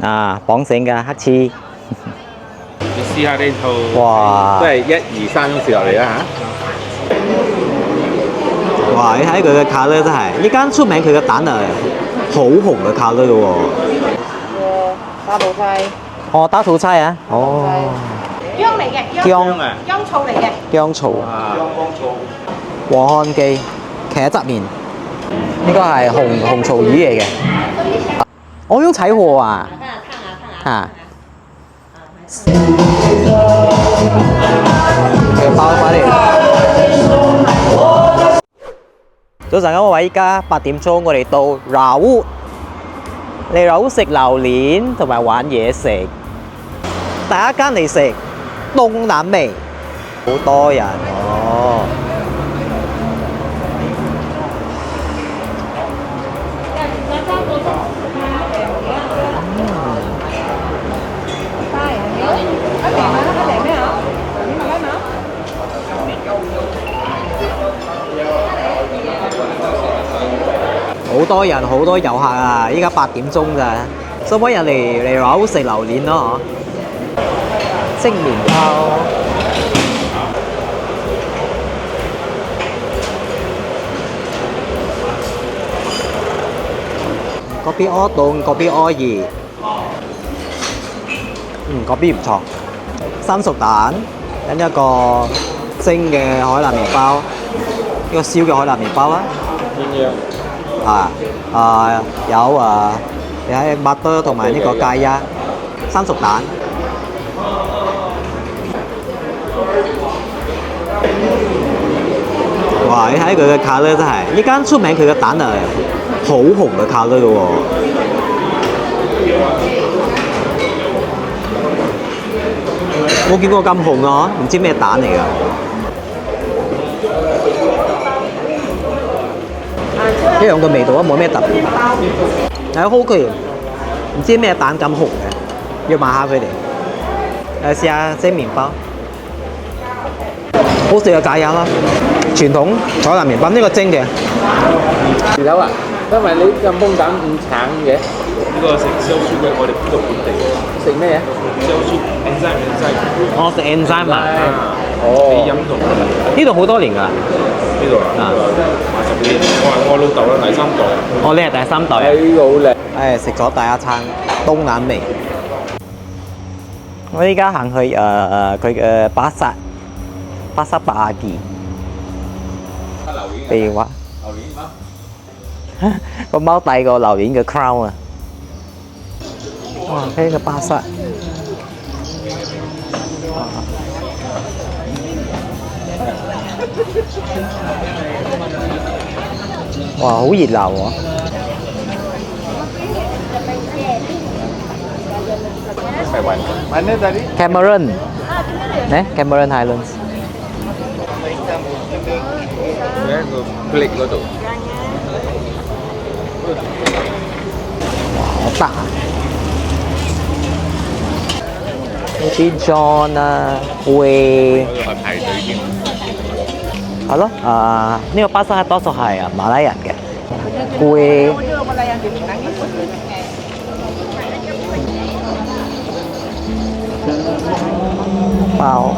啊，綁繩嘅黑黐。你試下呢套。哇！都係1、2、3咁試落嚟啦嚇。哇！你睇佢嘅卡勒真係，呢間出名佢嘅蛋啊，好紅嘅卡勒嘅喎。大肚菜。哦，打土菜啊！哦。姜嚟嘅，姜醋嚟嘅。姜醋。啊，黃漢記茄汁麵，呢個係紅醋魚嚟嘅。我用柴火啊！啊！佢包翻嚟。早晨咁，我話依家8點鐘，我哋到柔烏嚟柔烏食榴蓮同埋玩嘢食。第一間嚟食東南味，好多人哦。好多人，好多遊客啊！依家8點鐘咋，所以人嚟柔烏食榴蓮咯，嗬。蒸麵包，嗰邊屙凍，嗰邊屙熱。嗰邊唔錯。三熟蛋，跟一個蒸嘅海南麵包，一個燒嘅海南麵包啊。有麥多同埋呢個芥丫，三熟蛋。哇！你睇佢嘅卡勒真係，呢間出名佢嘅蛋啊，好紅嘅卡勒嘅喎。冇見過咁紅啊！唔知咩蛋嚟㗎。一樣嘅味道啊，冇咩特別。係好奇，唔知咩蛋咁紅嘅，要問下佢哋。試下蒸麵包，好食嘅芥丫啦，傳統海南麵包呢個蒸嘅。二樓啊，因為你咁風蛋咁橙嘅。呢個食燒豬嘅，我哋呢度本地。食咩嘢？燒豬 enzyme。我食 enzyme 啊。哦。你飲到呢度好多年㗎。呢度啊？80年，我老豆啦，第3代。哦，你係第3代啊？呢個好靚。誒，食咗第一餐東南味。我依家行去佢嘅巴剎百亞記。譬如話。榴蓮嗎？個貓戴個榴蓮嘅 crown 啊！哇，睇呢個巴剎。哇，好熱鬧喎！Cameron， 呢 Cameron Highlands。喺個 click 嗰度。哇，好大！呢啲 John 啊，會。嗰度係排隊添。係咯，呢個巴剎多數係馬來人嘅，會包。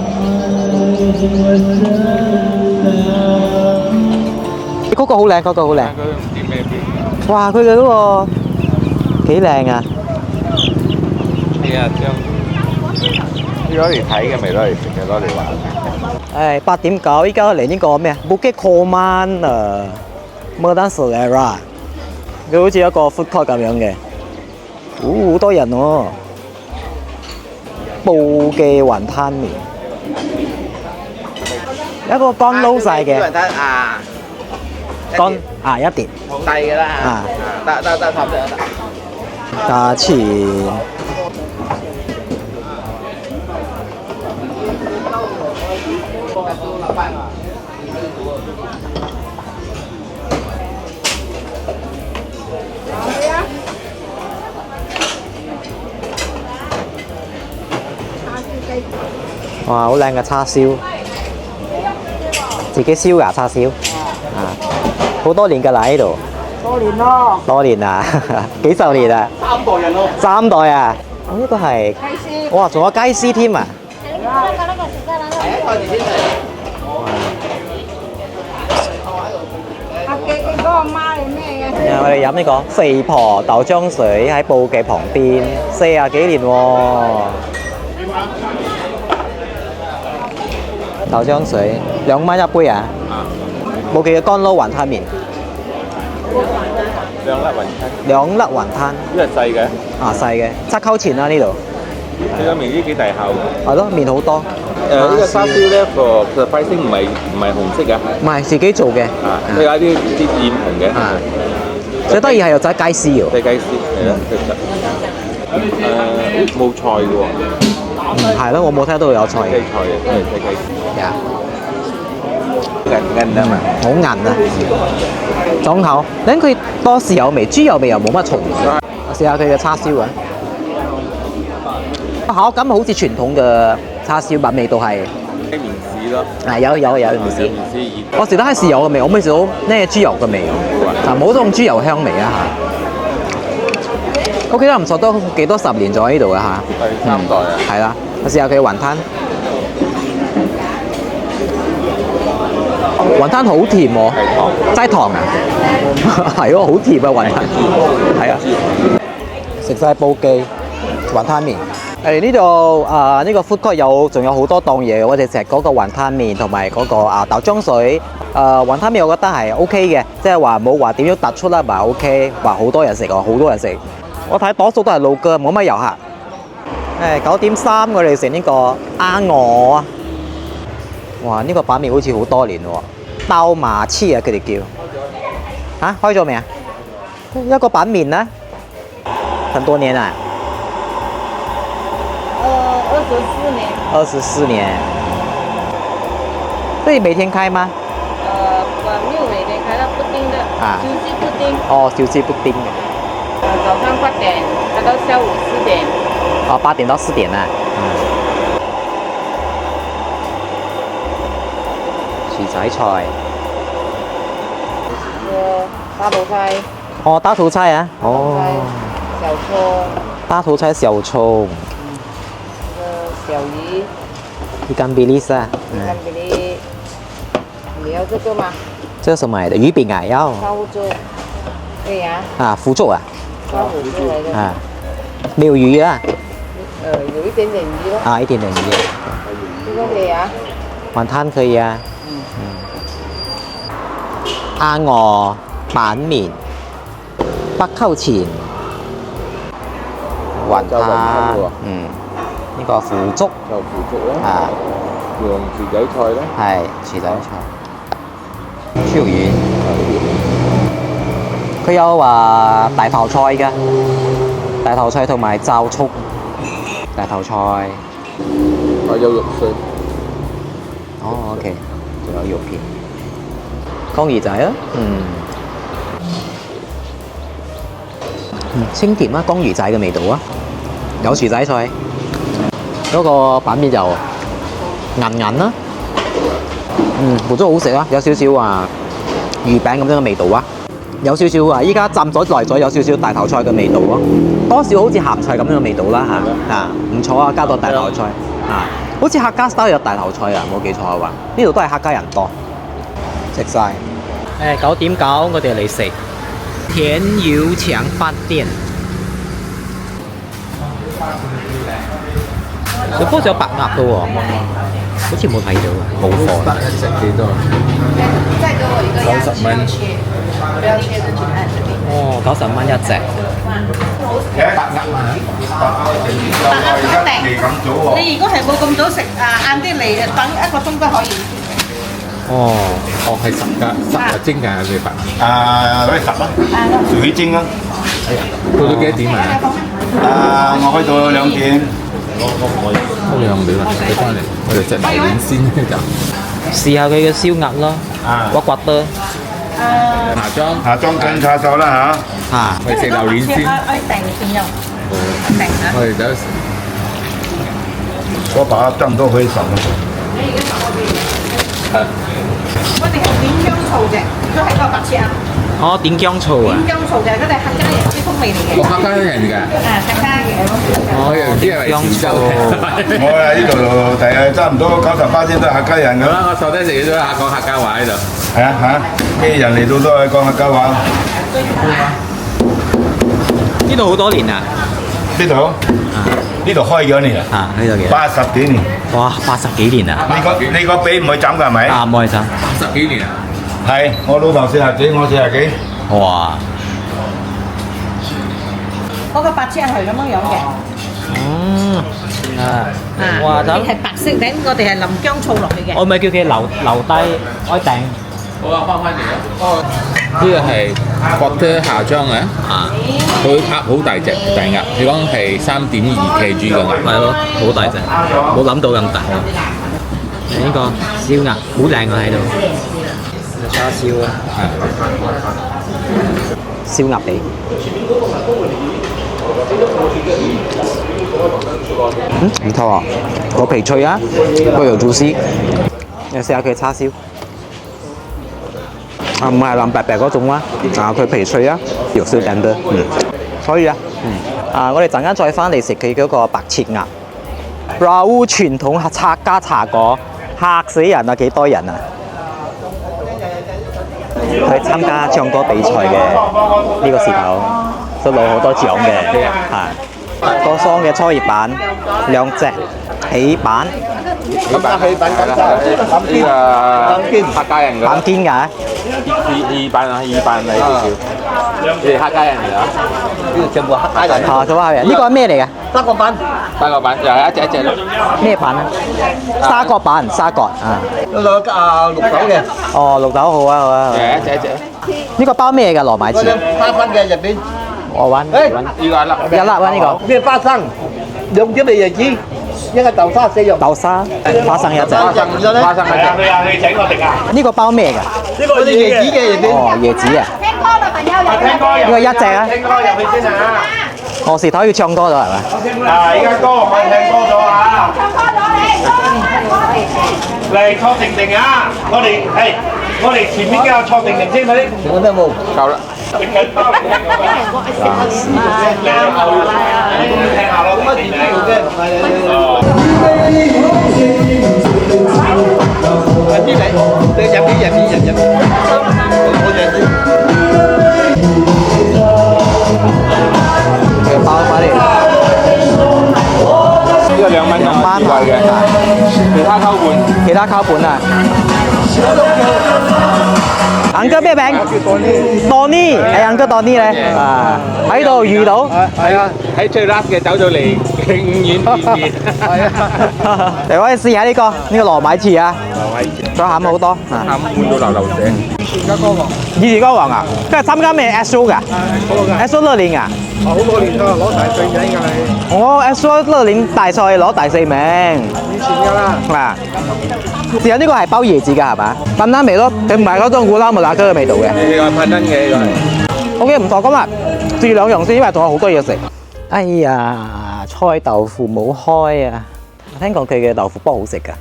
嗰個好靚，嗰個好靚。哇！佢嘅嗰個幾靚啊！係啊，將攞嚟睇嘅，未攞嚟食嘅，攞嚟玩。8點9，依家嚟呢個咩啊 ？Bukit Koman Medan Selera， 佢好似一個 food court 咁樣嘅，好多人喎。布嘅雲吞麵，一個乾撈晒嘅。雲吞啊，乾一碟。好低㗎啦。啊，得，差唔多得。價錢。哇，好靚嘅叉燒，自己燒㗎叉燒，好多年㗎啦喺度。多年咯。多年啊，幾十年啊？3代人咯。3代啊？哦，呢個係雞絲。哇，仲有雞絲添啊！阿記嗰個媽係咩嘅？我哋飲呢個肥婆豆漿水喺布記旁邊，40幾年喎。豆漿水2蚊一杯啊！布記嘅乾撈雲吞麵，2粒雲吞，呢個細嘅，啊細嘅，7溝錢啦呢度。你個麵呢幾大口？係咯，麵好多。呢個沙燒咧個 pricing 唔係紅色㗎，唔係自己做嘅。啊，佢有啲染紅嘅。啊，最得意係有仔雞絲喎。雞絲係啦，其實冇菜嘅喎。係咯，我冇聽到有菜嘅。雞菜嘅，都係雞絲。呀，韌啊嘛，好韌啊！重口，等佢多豉油味，豬油味又冇乜重。我試下佢嘅叉燒啊！口感好似傳統嘅叉燒品味道係。麵豉咯。啊有麵豉。麵豉熱。我食得係豉油嘅味，我未食到呢豬油嘅味。啊冇嗰種豬油香味啊嚇。屋企都唔錯，都幾多10年咗喺呢度嘅嚇。第3代啊。係啦，我試下佢嘅雲吞。雲吞好甜喎，齋糖啊，係喎，好甜啊雲吞，係啊，食晒布記雲吞麵。呢度呢個 food court 仲有好多檔嘢，我哋食嗰個雲吞麵同埋嗰個豆漿水。雲吞麵我覺得係 OK 嘅，即係話冇話點樣突出啦，唔係 OK，話好多人食喎，好多人食。我睇多數都係老哥，冇乜遊客。9點3我哋食呢個鴨鵝啊！哇！呢個板麵好似好多年喎，刀麻黐啊佢哋叫。嚇開咗未啊？一個板麵呢？很多年啊？24年。這裡每天開嗎？沒有每天開，到不定的。啊。休息不定。哦，休息不定。早上8點，開到下午4點。哦，8點到4點啊。薯仔菜。大頭菜。哦，大頭菜啊。哦。小葱。大頭菜小葱。小魚。ikan bilis啊。ikan bilis。你要這個嗎？這是什麼來的？魚餅啊，要。燒粥。對呀。啊，腐竹啊。燒腐竹來的。啊。沒有魚啊？有一點點魚咯。啊，一點點魚。這個可以啊。雲吞可以啊。鴨鵝板麵8溝錢。雲吞。呢個腐竹。就腐竹啦。啊。用薯仔菜咧。係薯仔菜。超遠。佢有話大頭菜㗎，大頭菜同埋罩葱。大頭菜。有肉碎。哦 ，OK， 仲有肉片。江魚仔啊，清甜啊，江魚仔嘅味道啊，有薯仔菜，嗰個板面就韌韌啦，腐竹好食啊，有少少話魚餅咁樣嘅味道啊，有少少啊，依家浸咗耐咗，有少少大頭菜嘅味道啊，多少好似鹹菜咁樣嘅味道啦嚇，唔錯啊，加多大頭菜啊，好似客家 style 有大頭菜啊，冇記錯嘅話，呢度都係客家人多。食晒。9點9，我哋嚟食田友強飯店。小波仲有白鴨嘅喎，好似冇睇到啊，冇貨。白一隻幾多？90蚊。哦，90蚊一隻。白鴨嘛？你如果係冇咁早食晏啲嚟，等1個鐘都可以。哦，係10蒸㗎，你白鴨。嗰啲10啦，水蒸啦。到幾多點啊？我開到2點。我2點啦，你翻嚟，我哋食榴蓮先就。試下佢嘅燒鴨咯，骨骨的。下裝跟叉燒啦嚇。我哋食榴蓮先。我訂先用。訂啊！我哋走。我把它爭都可以10啦。我哋係點香醋嘅，都係個白切啊。哦，點薑醋啊？點薑醋就係嗰啲客家人啲風味嚟嘅。我客家人㗎。客家嘅。我以為啲係潮州。我啊呢度第差唔多98%都係客家人㗎啦。好啦，我坐低食嘢都講客家話喺度。係啊嚇，咩人嚟到都係講客家話。呢度好多年啊！呢度？呢度開幾多年啊？啊，呢度幾？80幾年。哇，80幾年啊！你個髀唔會斬㗎係咪？啊，唔可以斬。10幾年啊？係，我老豆40幾，我40幾。哇！嗰個白切係咁樣嘅。哇！你係白色頂，我哋係淋薑醋落去嘅。我咪叫佢留低開訂。好啊，翻嚟啦。呢個係博特下裝嘅，佢鴨好大隻大鴨，你講係3.2 kg 嘅鴨。係咯，好大隻，冇諗到咁大。呢個燒鴨好靚啊喺度，叉燒啊，燒鴨髀。唔錯啊，個皮脆啊，個肉 juicy。你試下佢叉燒。啊，唔係腍白白嗰種啦，佢皮脆啊，肉少頂啲，可以啊，我哋陣間再翻嚟食佢嗰個白切鴨。ราวู傳統客家茶果，嚇死人啊！幾多人啊？去參加唱歌比賽嘅呢個時候，都攞好多獎嘅，個桑嘅初葉版2隻起版。咁但係等緊呢個客家人㗎。板堅㗎。二版嚟少少。你哋客家人嚟啊？呢度全部客家人。做客人。呢個係咩嚟嘅？三角版又係一隻咯。咩版啊？沙角版，沙角啊。嗰個綠豆嘅。哦，綠豆好啊好啊。係一隻。呢個包咩嘅糯米糍？花生嘅入邊。我揾。呢個一粒。一粒啊呢個。呢個花生，2啲椰子，一個豆沙4樣。豆沙，花生一隻。花生一隻。去請我哋啊！呢個包咩㗎？呢個椰子嘅入邊。哦，椰子啊。聽歌啦，朋友入去。聽歌呢個一隻啊。聽歌入去先啊！我時頭要唱歌咗係咪？啊！依家歌我聽歌咗啊！唱歌咗你，嚟坐定定啊！我哋前面嘅坐定定先睇。我都冇夠啦。聽緊包嚟聽歌㗎。聽下咯，乜電影嘅？佢包翻嚟。呢個2蚊2蚊貴嘅，其他溝半。其他溝本啊。安哥咩名？Tony，係安哥 Tony 咧。啊，喺度遇到。係啊，喺最 last 嘅走咗嚟，永遠見面。係啊，嚟我哋試下呢個糯米糍啊。再餡好多。啱換到流流聲。以前歌王啊，跟住參加咩 SO 㗎？SO 樂年啊？好多年啦，攞大最名㗎你。我 SO 樂年大賽攞第4名。以前㗎啦。嗱，試下呢個係包椰子㗎係嘛？噴單味咯，佢唔係嗰種古拉木辣椒嘅味道嘅。呢個噴燈嘅呢個係。OK 唔錯，今日試2樣先，因為仲有好多嘢食。哎呀，菜豆腐冇開啊！聽講佢嘅豆腐煲好食㗎。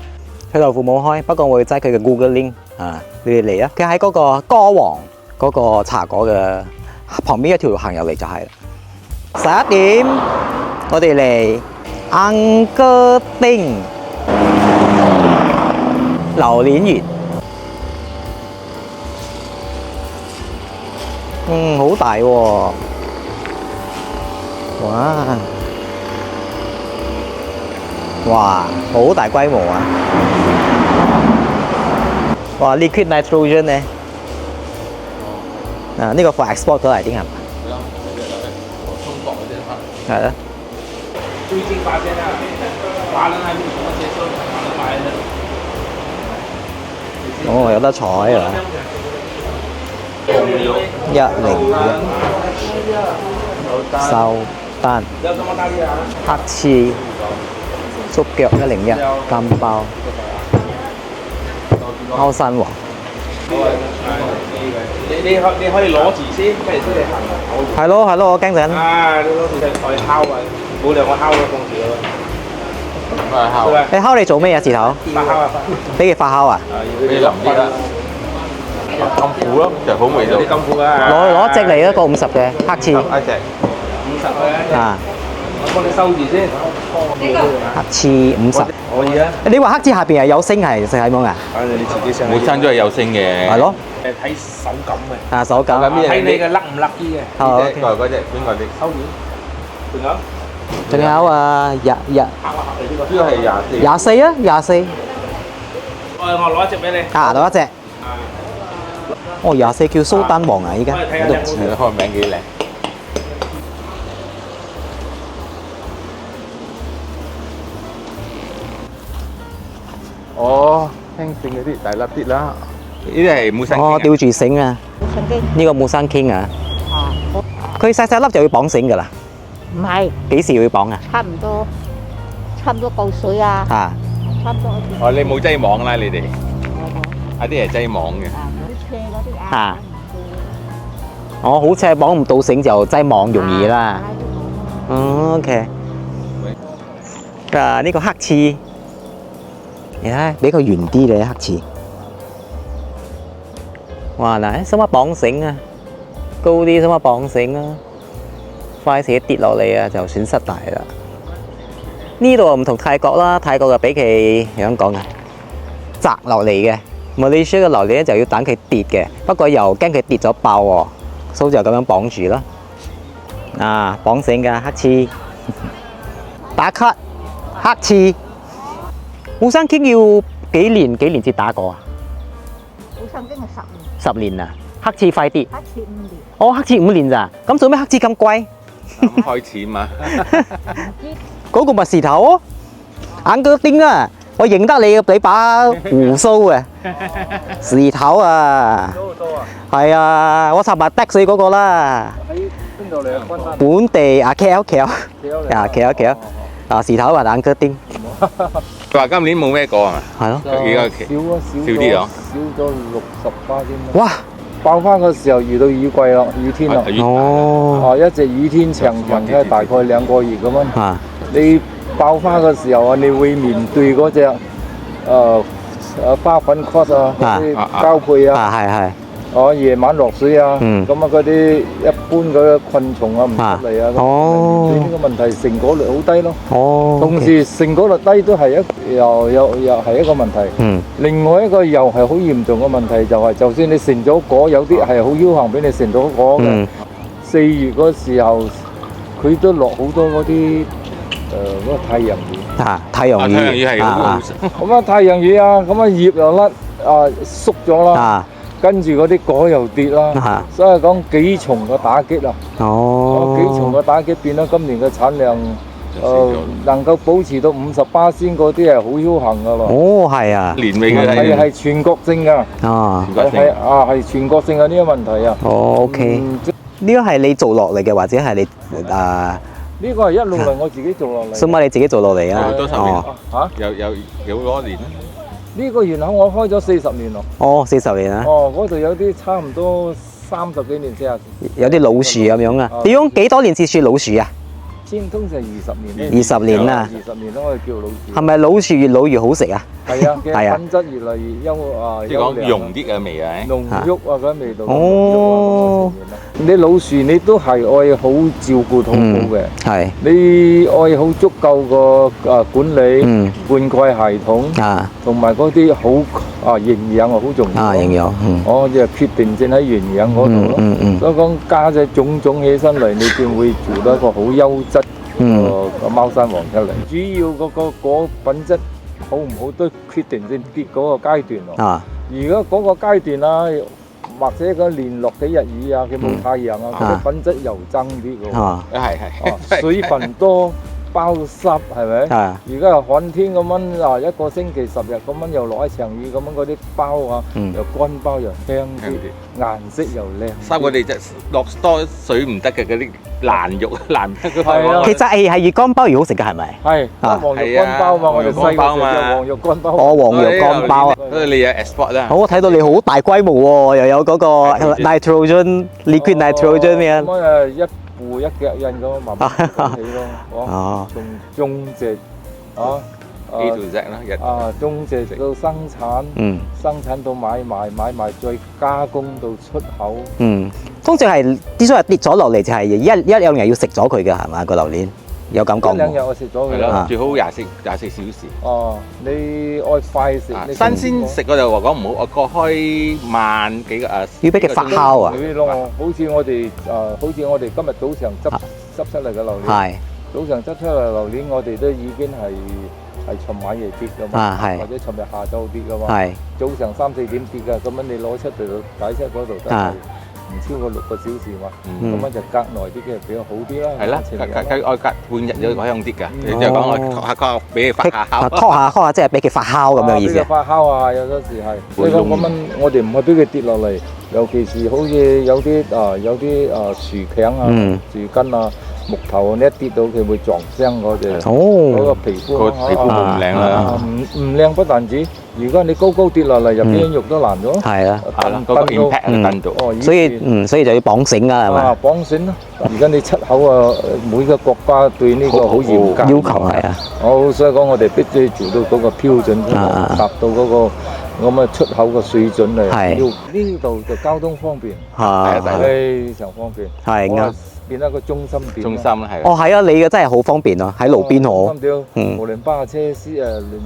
佢豆腐冇開，不過我會擠佢嘅 Google Link 啊，你哋嚟啊！佢喺嗰個歌王嗰個茶果嘅旁邊一條路行入嚟就係啦。11點，我哋嚟安哥丁榴蓮園。好大喎！哇，好大規模啊！哇 ，liquid nitrogen 咧，呢個 for export 咗嚟啲係嘛？係啦。最近發現啊，華人係冇什麼接受華人買的。哦，有得彩啊！101收單，黑刺竹腳101金包，歐山王。你可以攞住先，不如出嚟行啊！係咯，我驚陣。啊，你攞住嚟烤啊！冇理由我烤咗放住咯。烤。你烤嚟做咩啊？字頭？發酵啊！俾佢發酵啊？俾你淋啲啦。金虎咯，就好味道。啲金虎啊，攞一隻嚟一個50嘅黑刺一隻50咧，啊，我幫你收住先。黑刺50。可以啊。你話黑刺下邊係有星係係冇啊？你自己上。每餐都係有星嘅。係咯。誒睇手感嘅。啊，手感。睇你嘅甩唔甩啲嘅。好呢隻嗰隻邊個你收完？仲有？仲有啊，呢個係24啊，24。我攞一隻俾你。啊，攞一隻。哦，24叫蘇丹王啊，依家。睇下有冇。個名幾靚。哦，輕繩嗰啲大粒啲啦。呢啲係冇生哦，吊住繩啊。呢個冇生傾啊。佢細細粒就要綁繩㗎啦。唔係，幾時要綁啊？差唔多夠水啊，啊。差唔多。哦，你冇擠網啦，你哋。有啲係擠網嘅。啲車嗰啲啊。哦，好似係綁唔到繩就擠網容易啦。哦，OK。啊，呢個黑刺，你睇比較圓啲嘅黑刺。哇！嗱，使乜綁繩啊？高啲使乜綁繩啊？快死跌落嚟啊，就損失大啦。呢度唔同泰國啦，泰國就俾佢點講啊，砸落嚟嘅。Malaysia 嘅榴蓮咧就要等佢跌嘅，不過又驚佢跌咗爆喎，所以就咁樣綁住啦。啊，綁繩嘅黑刺，打卡黑刺，冇生傾要幾年至打過啊？好心經係10年， 10年啊，黑刺快啲。黑刺5年。哦，黑刺5年咋？咁做咩黑刺咁貴？啱開始嘛。嗰個咪時頭咯，眼腳丁啊！我認得你把胡鬚啊，時頭啊，係啊，我尋日的水嗰個啦。喺邊度嚟啊？昆山。本地啊 KL 啊幾多 KL 啊時頭啊眼腳丁。佢話今年冇咩過係嘛？係咯。幾個少啲啊？少咗60%添。哇！爆花嘅時候遇到雨季啦，雨天啦。哦。一直雨天長嘅大概2個月咁樣。啊。你爆花嘅時候啊，你會面對嗰隻花粉 cross 啊，嗰啲交配啊。啊，係。夜晚落水啊，咁啊嗰啲一般嗰啲昆蟲啊唔出嚟啊，咁面對呢個問題，成果率好低咯。哦。同時成果率低都係又係一個問題。另外一個又係好嚴重嘅問題就係，就算你成咗果，有啲係好僥倖俾你成咗果嘅。4月嗰時候，佢都落好多嗰啲嗰個太陽雨。啊，太陽雨。太陽雨係咁啊太陽雨啊，咁啊葉又甩縮咗啦。啊。跟住嗰啲果又跌啦，所以講幾重嘅打擊啊！哦，幾重嘅打擊變咗今年嘅產量，能夠保持到50%先嗰啲係好僥倖噶咯。哦，係啊，年尾嘅係全國性噶，係全國性嘅呢個問題啊。哦 OK，呢個係你做落嚟嘅，或者係你呢個係一路嚟我自己做落嚟。所以你自己做落嚟啊？多10年嚇，有多年。呢個園口我開咗40年咯。哦，40年啊！哦，嗰度有啲差唔多30幾年、40年。有啲老樹咁樣啊？你用幾多年至算老樹啊？通常20年。20年啊！20年咯，我哋叫老樹。係咪老樹越老越好食啊？係啊，嘅品質越嚟越即係講濃啲嘅味啊，濃郁啊嗰味道。哦。你老樹你都係愛好照顧好好嘅。係。你愛好足夠個管理、灌溉系統啊，同埋嗰啲好營養啊，好重要。啊，營養。我就決定性喺營養嗰度咯。所以講加隻種起身嚟，你便會做到一個好優質個貓山王出嚟。主要嗰個果品質好唔好都決定性結嗰個階段咯。啊，如果嗰個階段啊，或者個連落幾日雨啊，佢冇太陽啊，佢嘅品質又爭啲嘅喎。係。水分多。包濕係咪？而家又旱天咁樣一個星期10日咁樣又落一場雨咁樣，嗰啲包啊又乾包又香啲，顏色又靚。三個地就落多水唔得嘅嗰啲爛肉爛。係啊，其實係越乾包越好食嘅係咪？係黃肉乾包嘛，我哋細個食嘅黃肉乾包。哦，黃肉乾包啊！所以你有 export 啦。我睇到你好大規模喎，又有嗰個 nitrogen liquid nitrogen 嘅。咁一步一腳印咁慢慢起咯，種植 A to Z 啦，日種植到生產，生產到買賣再加工到出口。通常係啲所謂跌咗落嚟就係一兩日要食咗佢嘅係嘛個榴蓮？有咁講。一兩日我食咗佢啦。最好24小時。哦，你愛快食，新鮮食我就話講唔好，我過開慢幾個要俾佢發酵啊。好似我哋今日早上執出嚟嘅榴蓮，係早上執出嚟榴蓮，我哋都已經係尋晚夜跌噶嘛，或者尋日下晝跌噶嘛，早上3、4點跌噶，咁樣你攞出嚟到擺出嗰度都係唔超過6個小時嘛，咁樣就隔耐啲嘅比較好啲啦。係啦，我隔半日就可以用啲㗎，你就講我俾佢發酵，拖下，即係俾佢發酵咁樣意思。俾佢發酵啊，有陣時係。所以講咁樣，我哋唔係俾佢跌落嚟，尤其是好似有啲樹頸啊、樹根啊。木頭你一跌到佢會撞傷嗰個皮膚，唔靚啦，唔靚不但止，如果你高跌落嚟，入邊肉都爛咗。係啊，嗰個 impact 喺燈度。所以就要綁繩㗎係咪？綁繩咯。而家你出口啊，每個國家對呢個好嚴格要求係啊。所以講我哋必須做到嗰個標準，達到嗰個咁嘅出口嘅水準嚟。係。呢度就交通方便，非常方便。係啱。變一個中心點。中心啦，係。哦，係啊，你嘅真係好方便啊，喺路邊好。中心點，無論巴車連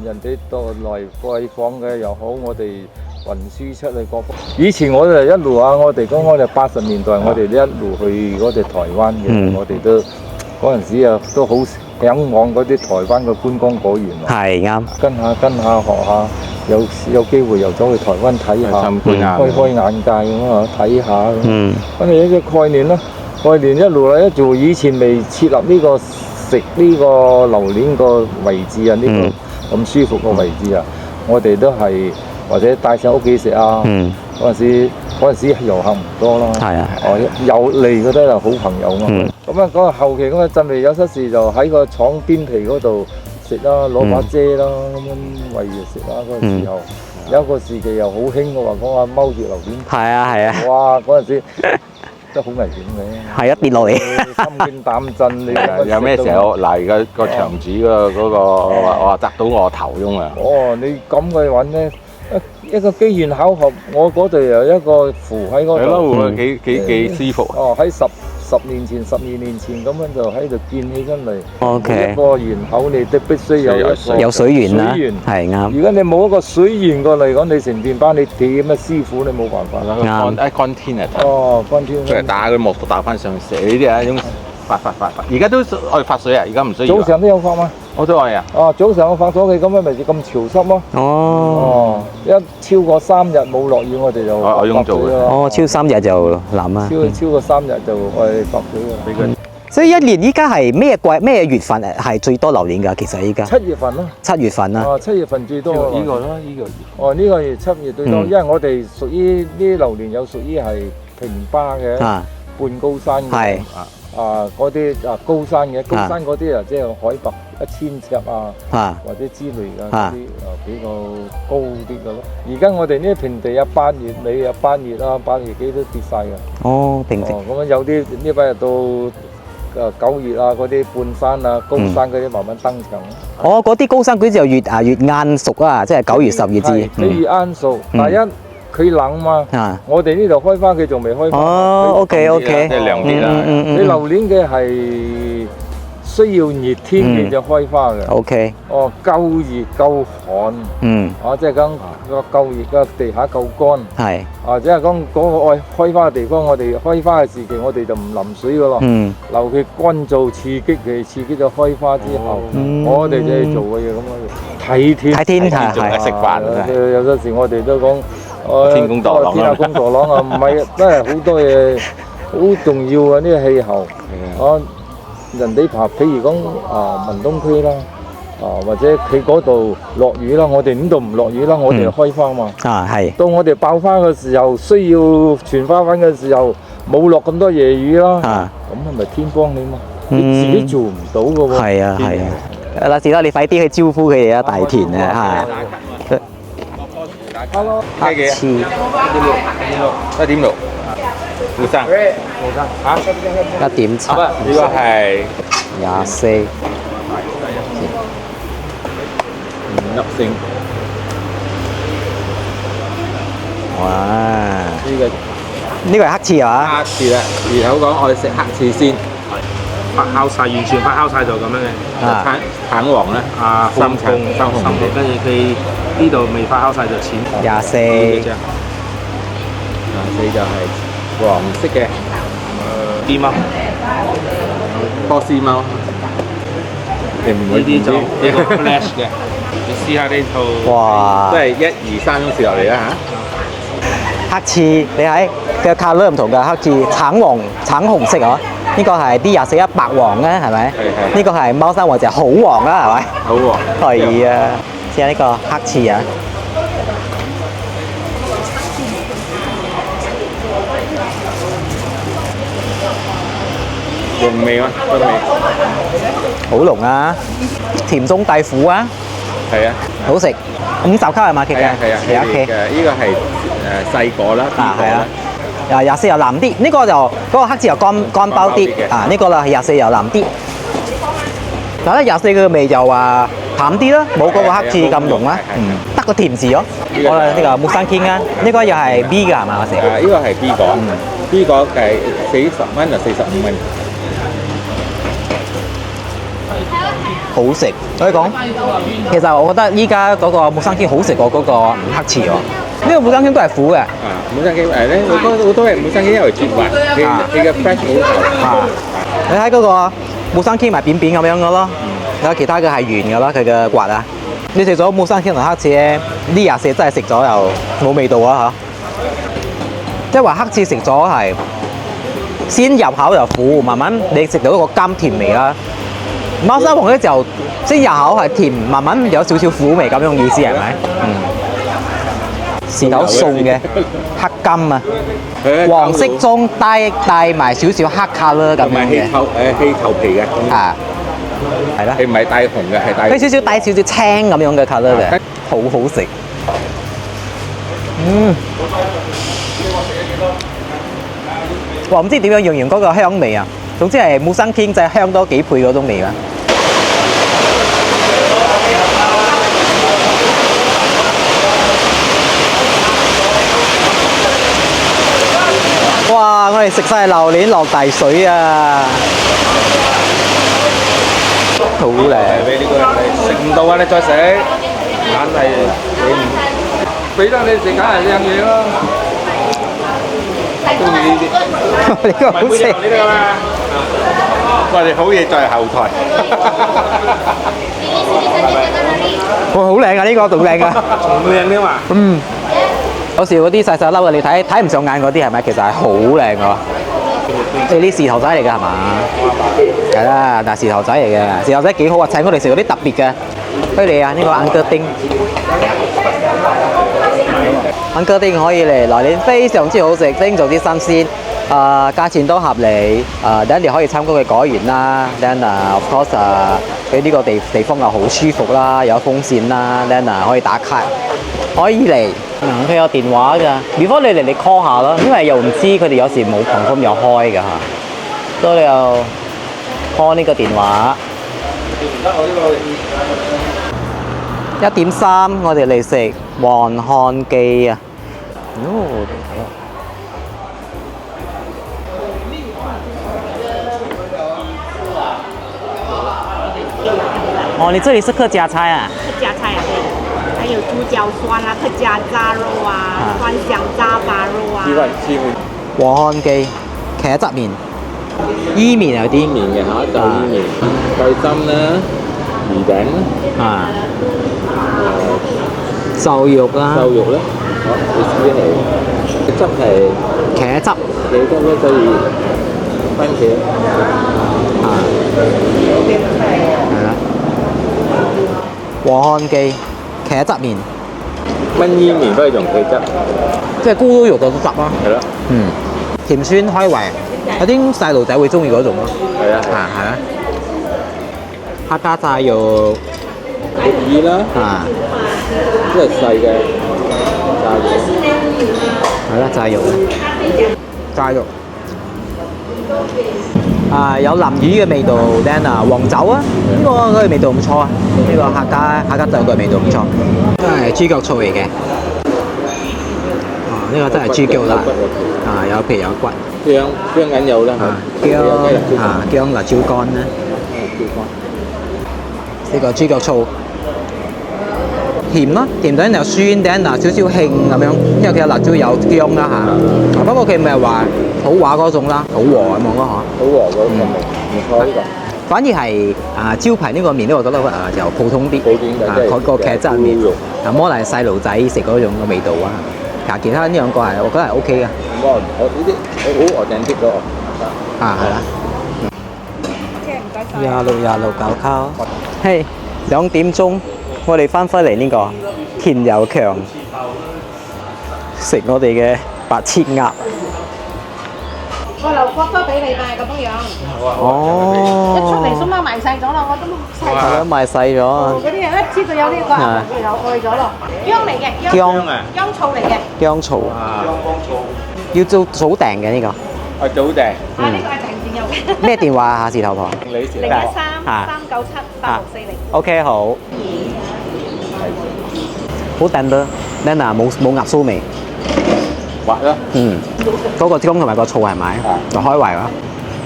人哋到來貴訪嘅又好，我哋運輸出去各方。以前我哋一路我哋80年代，我哋一路去嗰隻台灣嘅，我哋都嗰陣時都好嚮往嗰啲台灣嘅觀光果園。係啱。跟下學下，有機會又走去台灣睇下，開眼界咁啊，睇下。咁你一個概念啦。概念一路一做，以前未設立呢個食呢個榴蓮個位置啊，呢個咁舒服個位置啊，我哋都係或者帶上屋企食啊。嗰陣時遊客唔多咯，係啊，有嚟嗰啲係好朋友嘛。咁啊，嗰個後期嗰個陣味有失事就喺個廠邊皮嗰度食啦，攞把遮啦，咁樣圍住食啦。嗰個時候有一個時期又好興嘅話講話踎住榴蓮，係啊，哇嗰陣時。都好危險嘅，係一跌落嚟，心驚膽震。你有咩時候嗱？而家個場主嗰個話砸到我頭咁啊！哦，你咁嘅話咧，一個機緣巧合，我嗰度有一個符喺嗰度，係咯，幾舒服。哦，喺10年前、12年前咁樣就喺度建起身嚟。OK。一個源口你都必須有水源啦，係啱。如果你冇一個水源過嚟講，你成片班你點嘅師傅你冇辦法啦。乾天啊！哦，乾天。即係打佢幕布打翻上去，呢啲係一種發。而家都愛發水啊！而家唔需要。早上都有發嗎？我都愛啊！哦，早上我發咗佢咁樣咪咁潮濕咯。哦，一超過3日冇落雨，我哋就我用做嘅。哦，超3日就淋啦。超過3日就愛發水㗎啦。所以一年依家係咩月份係最多榴蓮㗎？其實依家7月份咯。7月份啦。哦，7月份最多。呢個啦，呢個月。哦，呢個月7月最多，因為我哋屬於呢榴蓮有屬於係平巴嘅，半高山嘅。嗰啲高山嘅，高山嗰啲即係海拔1000尺或者之類嘅嗰啲比較高啲嘅咯。而家我哋呢平地8月尾8月8月幾都跌晒㗎。哦，平地。咁樣有啲呢排到9月嗰啲半山高山嗰啲慢慢登場。哦，嗰啲高山嗰啲就越晏熟啊，即係9月10月至。你越晏熟，第一。佢冷嘛，我哋呢度開花，佢仲未開花。哦，OK，即係涼啲啦。你榴蓮嘅係需要熱天氣就開花嘅。OK。哦，夠熱夠寒。即係講個夠熱嘅地下夠乾。係。即係講嗰個愛開花嘅地方，我哋開花嘅時期，我哋就唔淋水噶咯。留佢乾燥，刺激佢，刺激咗開花之後，我哋就係做嘅嘢咁樣。睇天係食飯。有陣時我哋都講。天公墮朗天下公墮朗啊！唔係，真係好多嘢好重要啊！呢個氣候，人哋譬如講文東區啦，或者佢嗰度落雨啦，我哋呢度唔落雨啦，我哋開花嘛。係。到我哋爆花嘅時候，需要全花粉嘅時候，冇落咁多夜雨啦。咁係咪天光你嘛？你自己做唔到嘅喎。係啊。嗱，士多你快啲去招呼佢哋啊！大田啊嚇。Hello， 1.6，1.6，胡生嚇1.7，呢個係24。粒星。哇！呢個呢個係黑刺啊！黑刺啦，然後講我哋食黑刺先，發酵晒，完全發酵晒就咁樣嘅。啊橙黃咧，深紅深紅啲，跟住佢呢度未發酵晒就淺黃。24呢隻四就係黃色嘅啲貓，波斯貓，你唔會呢啲就呢個 flash 嘅。你試下呢套。哇！都係1、2、3咁試落嚟啦黑刺你睇嘅 colour 唔同嘅，黑刺橙紅色啊！呢個係啲24白黃啊，係咪？係呢個係貓山王就好黃啦，係咪？好黃。係啊，試下呢個黑刺啊！濃味嗎？香味。好濃啊，甜中帶苦啊，係啊。好食。50卡係嘛？其實係啊係啊，係 OK。呢個係細個啦，啊係啊。24又藍啲，呢個就嗰個黑刺又乾包啲啊，呢個啦係24又藍啲。但係24嘅味就話淡啲啦，冇嗰個黑刺咁濃啦，得個甜字咯。我哋呢個木生堅啊，呢個又係 B 㗎係嘛？我食。呢個係 B 果，B 果係40蚊就45蚊。好食，所以講，其實我覺得依家嗰個木生堅好食過嗰個黑刺喎。呢個木生堅都係苦嘅。木生堅咧，好多人木生堅因為絕滑，你嘅 fresh 好頭。你睇嗰個木生堅咪扁扁咁樣嘅咯，有其他嘅係圓嘅啦，佢嘅滑啊。你食咗木生堅同黑刺咧，呢24真係食咗又冇味道啊嚇。即係話黑刺食咗係先入口就苦，慢慢你食到一個甘甜味啦。貓山王咧就先入口係甜，慢慢有少少苦味咁樣意思係咪？是有送嘅黑金啊，黃色中帶埋少少黑卡啦咁樣嘅。氣頭皮嘅。啊，係啦。佢唔係帶紅嘅，係帶。帶少少青咁樣嘅卡啦嘅，好好食。哇！唔知點樣形容嗰個香味啊？總之係木生堅就係香多幾倍嗰種味啦。哇！我哋食晒榴蓮落大水啊！好靚。俾呢個你食唔到啊！你再食，硬係你唔俾得你食，梗係靚嘢咯。中意呢啲。呢個好食。呢個嘛，我哋好嘢在後台。哇！好靚啊！呢個仲靚啊！仲靚添嘛？有時嗰啲細細粒嘅，你睇唔上眼嗰啲係咪？其實係好靚㗎。你啲豉頭仔嚟㗎係嘛？係啦，但係豉頭仔嚟嘅，豉頭仔幾好啊！請我哋食嗰啲特別嘅。不如你啊，呢個安哥丁，安哥丁可以嚟，來年非常之好食，非常之新鮮。價錢都合理。等你可以參觀佢果園啦。then of course 佢呢個地方又好舒服啦，有風扇啦。then 可以打卡，可以嚟。佢有電話㗎。如果你嚟，你 call 下咯，因為又唔知佢哋有時冇旁風有開㗎嚇，所以你又 call 呢個電話。1.3，我哋嚟食黃漢記啊！哦，你這裡是客家菜啊？客家菜对，还有猪腳酸啊，客家炸肉啊，蒜香炸八肉啊。黃漢記茄汁麵，伊麵有啲麵嘅嚇，就伊麵，菜心啦，魚餅啦，啊，瘦肉啦，瘦肉啦，好，你試嚟，汁係茄汁你汁咧可以番茄，啊，係啦，黃漢記茄汁麵，炆伊麵都係用茄汁，即係咕嚕肉嗰種汁咯。係咯，甜酸開胃，有啲細路仔會中意嗰種咯。係啊，係啊，客家炸肉木耳啦，啊，即係細嘅炸肉，係啦，炸肉，炸肉。有南魚嘅味道 ，then 黃酒啊，呢個佢嘅味道唔錯啊，呢個客家豆嘅味道唔錯，都係豬腳醋嚟嘅。呢個真係豬腳啦，有皮有骨。薑緊有啦，薑辣椒乾啦，呢個豬腳醋。甜咯，甜到又酸，頂少少興咁樣，因為佢有辣椒有薑啦嚇。不過佢唔係話好滑嗰種啦，好和咁樣咯嗬。好和嗰種味，唔錯呢個。反而係招牌呢個麵咧，我覺得就普通啲。佢個茄汁麵，摩嚟細路仔食嗰種嘅味道啊。其他呢兩個係我覺得係 O K 嘅。我呢啲好外定啲咯。係啦。26搞烤。嘿，2點鐘。我哋翻返嚟呢個田有強食我哋嘅白切鴨。我留骨都俾你賣咁樣。哦。一出嚟鬆貓賣晒咗啦，我都細。係咯，賣細咗。嗰啲人一知道有呢個，有愛咗咯。薑嚟嘅，薑醋嚟嘅。薑醋。要做早訂嘅呢個。早訂。呢個係訂電郵嘅。咩電話啊？下次頭婆。013-397-8640。OK 好。好訂得，冇鴨酥味。滑啦。嗰個薑同埋個醋係咪？就開胃咯。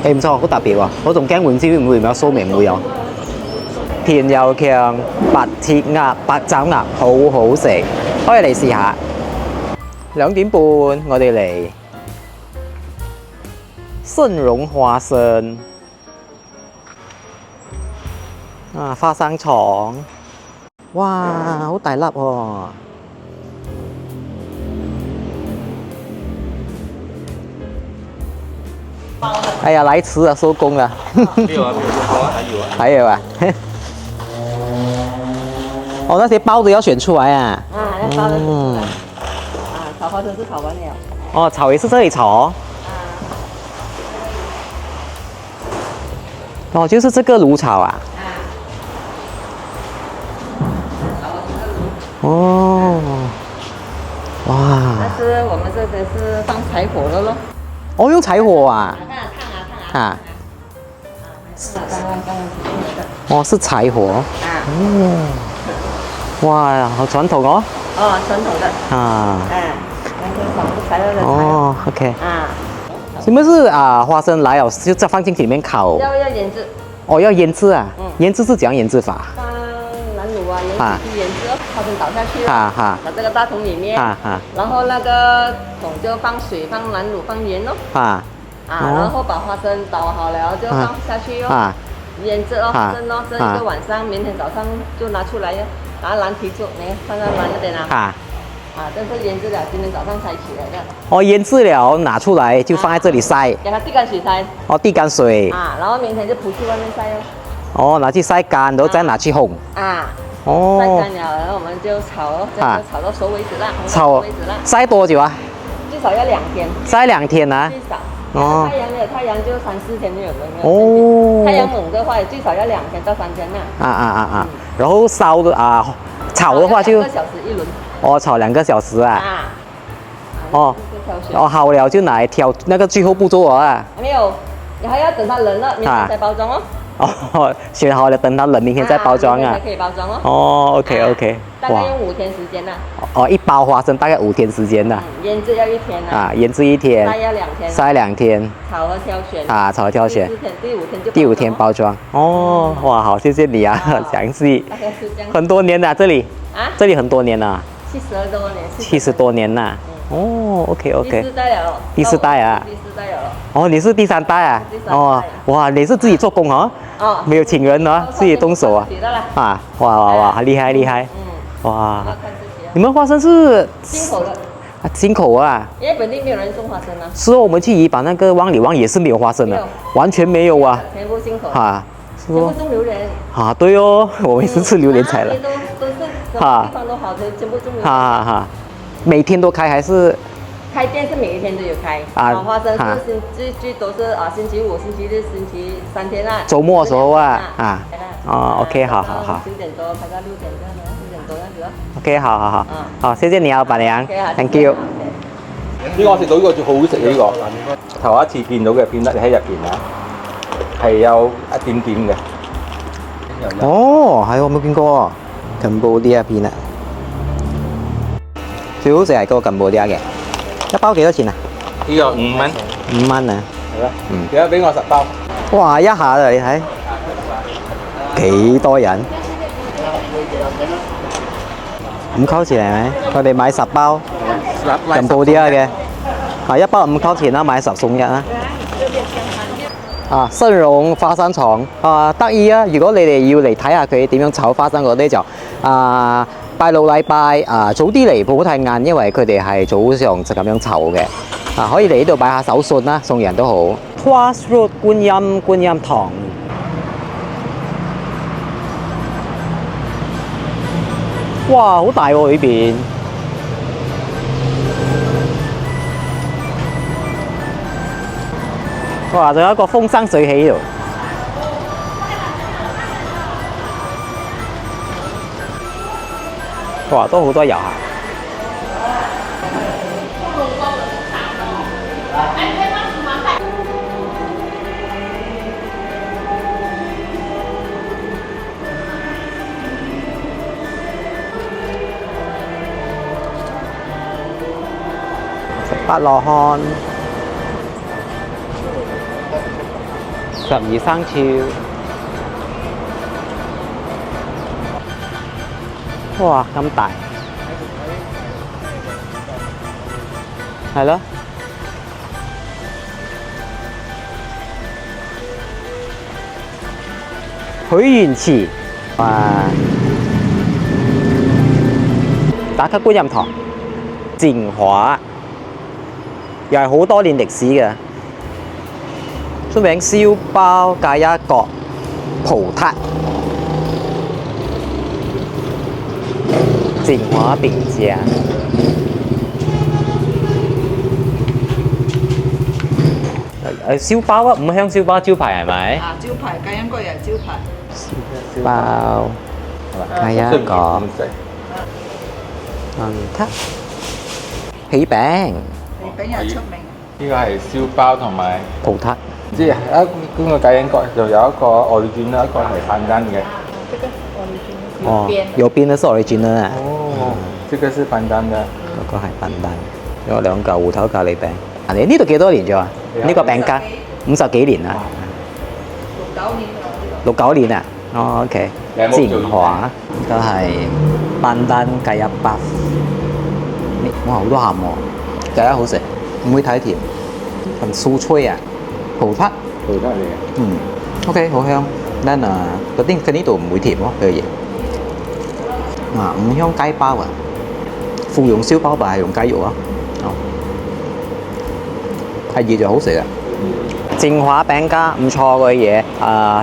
唔錯，好特別喎！我仲驚唔知會唔會有酥味，唔會有。田有強白切鴨、白斬鴨，好好食，可以嚟試下。2點半，我哋嚟盛榮花生花生廠。哇，好大粒喎！哎呀，來遲啊，收工啦！沒有啊，還有啊！哦，那些包子要選出來啊！那包子選出來。炒花生是炒完了。哦，炒也是這裡炒。哦，就是這個爐炒啊。哦，哇！但是我們這個是放柴火的咯。哦，用柴火啊？哦，是柴火。哇，好傳統哦。傳統的。哦 ，OK。什麼是花生來了就再放進去裡面烤？要醃製。哦，要醃製啊？醃製是怎樣醃製法？南乳鹽去醃製，花生倒下去了，把這個大桶裡面，然後那個桶就放水、放南乳、放鹽咯，然後把花生倒好了就放下去哦，醃製咯，蒸咯，蒸一個晚上，明天早上就拿出來，拿藍提出，你看看藍那邊啊，這是醃製了，今天早上才起來的。哦，醃製了拿出來就放在這裡曬，給它滴乾水曬。哦，滴乾水。然後明天就鋪去外面曬哦。哦，拿去曬乾，然後再拿去烘。哦。曬乾了，然後我們就炒，炒到熟為止啦。炒曬多久啊？最少要2天。曬2天啊？最少。哦。太陽沒有太陽就3-4天沒有。哦。太陽猛的話，最少要2天到3天啦。然後燒的炒的話就2個小時一輪。哦，炒2個小時啊。哦。哦，好了就拿來挑那個最後步驟啊。沒有，你還要等它冷了，明天再包裝哦。哦，選好了，等它冷，明天再包裝啊。才可以包裝哦。哦 ，OK， 大概用5天時間啦。哦，一包花生大概5天時間啦。醃製要1天啦。醃製1天。曬要2天。曬2天。炒和挑選。炒和挑選。第5天包裝。哦，哇，好，謝謝你啊，詳細。很多年啦，這裡。這裡很多年啦。70多年。70多年啦。哦 ，OK。第4代了。第4代啊。第4代了。哦，你是第3代啊？哦，哇，你是自己做工哦？沒有請人哦，自己動手啊？哇，厲害。哇，你們花生是進口的。進口啊？因為本地沒有人種花生啊。是哦，我們去宜版那個旺里旺也是沒有花生的，完全沒有啊。全部進口。全部種榴蓮。對哦，我們是吃榴蓮才了。都是地方都好的，全部種榴蓮。每天都開還是？開店是每一天都有開。花生是最多是星期5、星期6、星期3天啦。週末的時候啊。OK， 好。9點多開到6點這樣的，6點多樣子咯。OK， 好，好，謝謝你啊，老闆娘 ，Thank you。呢個我食到呢個最好食嘅呢個，頭一次見到嘅片得喺入邊啊。係有一點點嘅。哦，係我冇見過啊，Cambodia片啊，最好食係嗰個 Cambodia嘅，一包幾多錢啊？呢個5蚊。5蚊啊！係咯。而家俾我10包。哇！一下啊，你睇幾多人？5溝錢係咪？我哋買10包 Cambodia 嘅，一包5溝錢啦，買10送1啦。新榮花生廠得意啊！如果你哋要嚟睇下佢點樣炒花生嗰啲就拜六禮拜早啲嚟，唔好太晏，因為佢哋係早上就咁樣炒嘅。可以嚟呢度擺下手信啦，送人都好。Tuas Road 觀音堂。哇！好大喎呢邊。哇！仲有一個風生水起喺度。哇！都好多遊客。18羅漢。12生肖，哇咁大，係咯，許願池，哇，打卡觀音堂，淨華，又係好多年歷史嘅。出名燒包、芥一角、葡撻、淨華餅家。燒包啊，五香燒包招牌係咪？招牌芥因角又係招牌。燒包、芥一角、撻、喜餅。喜餅又係出名。呢個係燒包同埋葡撻。即係一個芥因角就有一個外轉啦，一個係pandan嘅。哦，右邊都是 original 啊。哦，這個是pandan的。嗰個係pandan，有兩嚿芋頭咖喱餅。你呢度幾多年咗啊？呢個餅家50幾年啦。69年啊。哦 ，OK。淨華都係pandan芥一包。哇，好多鹹喎，芥一好食，唔會太甜，很酥脆啊。葡撻葡撻嚟嘅。OK， 好香。但係嗰啲佢呢度唔會甜咯，佢嘅嘢。五香雞包啊，芙蓉燒包吧係用雞肉啊。係熱就好食啊。淨華餅家唔錯嘅嘢，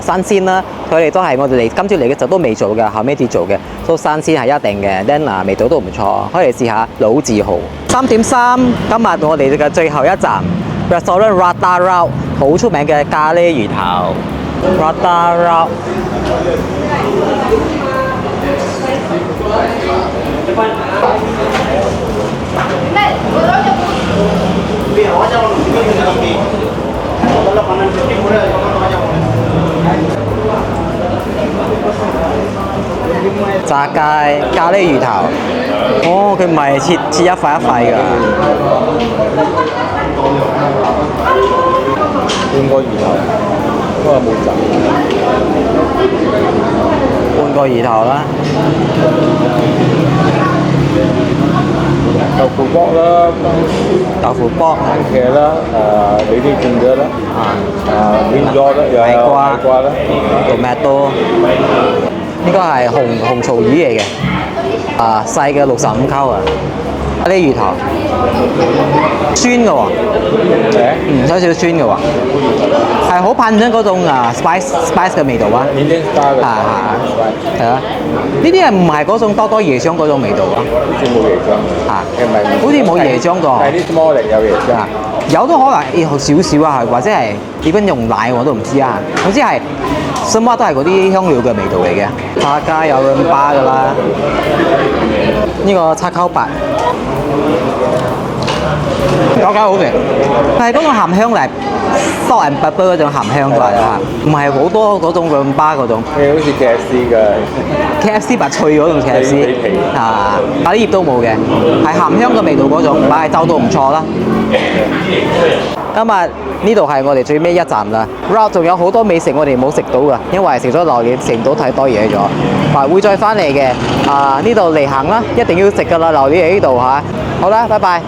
新鮮啦。佢哋都係我哋嚟今朝嚟嘅時候都未做嘅，後尾至做嘅，都新鮮係一定嘅。then 味道都唔錯，可以試下老字號。3.3，今日我哋嘅最後一站 Restaurant Rata Rao， 好出名嘅咖喱魚頭 Rata Rao。炸街咖喱魚頭，哦，佢唔係切一塊一塊㗎。半個魚頭，不過冇炸。半個魚頭啦。豆腐卜啦，豆腐卜、番茄啦，你啲見咗啦，變咗啦，又有矮瓜啦 ，tomato， 應該係紅槽魚嚟嘅，細嘅65溝啊，咖喱魚頭，酸嘅喎，有少少酸嘅喎，係好噴咗嗰種spice 嘅味道啊，係啊，呢啲係唔係嗰種多多椰漿嗰種味道啊？好似冇椰漿，好似冇椰漿㗎，係啲魔力有椰漿，有都可能要少少啊，或者係點樣用奶我都唔知啊，總之係。什麼都係嗰啲香料嘅味道嚟嘅，花街有兩巴㗎啦，呢個叉溝白，餃餃好食，係嗰種鹹香嚟，salt and pepper 嗰種鹹香過嚟啊，唔係好多嗰種潤巴嗰種。你好似 KFC 嘅 KFC 白脆嗰種 KFC 啊，咖喱葉都冇嘅，係鹹香嘅味道嗰種，但係就到唔錯啦。今日呢度係我哋最尾一站啦 ，Route 仲有好多美食我哋冇食到㗎，因為食咗榴蓮食唔到太多嘢咗，但係會再翻嚟嘅。呢度嚟行啦，一定要食㗎啦，榴蓮喺呢度嚇。好啦，拜拜。